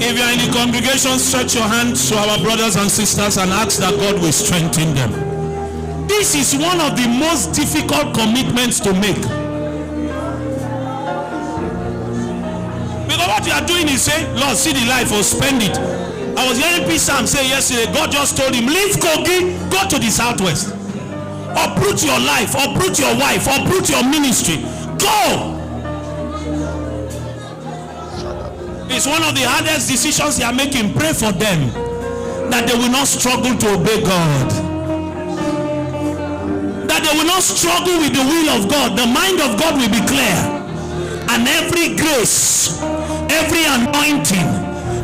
If you are in the congregation, stretch your hands to our brothers and sisters and ask that God will strengthen them. This is one of the most difficult commitments to make. Because what you are doing is say, Lord, see the life or spend it. I was hearing P. Sam say yesterday, God just told him, leave Kogi, go to the southwest. Uproot your life, uproot your wife, uproot your ministry. Go! It's one of the hardest decisions they are making. Pray for them that they will not struggle to obey God, that they will not struggle with the will of God. The mind of God will be clear, and every grace, every anointing,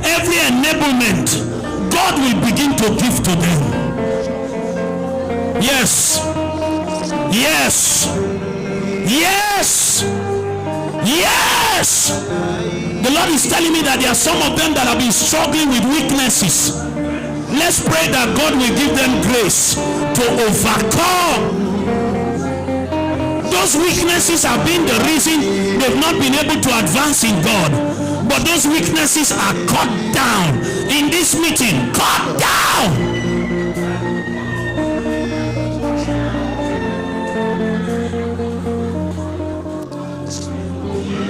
every enablement, God will begin to give to them. Yes, yes, yes, yes. The Lord is telling me that there are some of them that have been struggling with weaknesses. Let's pray that God will give them grace to overcome. Those weaknesses have been the reason they've not been able to advance in God. But those weaknesses are cut down in this meeting. Cut down.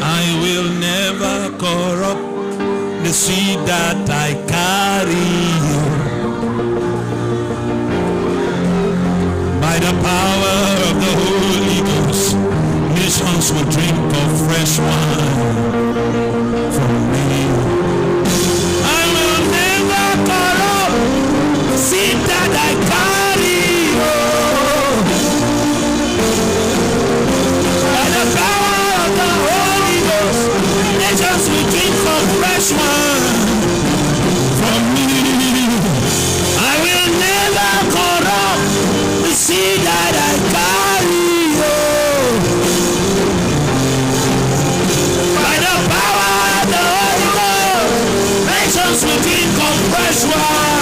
I will never corrupt the seed that I carry. By the power of the Holy Ghost, nations will drink of fresh wine from me. I will never corrupt the seed that I carry. By the power of the Holy Ghost, nations will drink of fresh wine from me. I will never corrupt the seed that I carry. By the power of the Holy Ghost, nations will drink of fresh wine.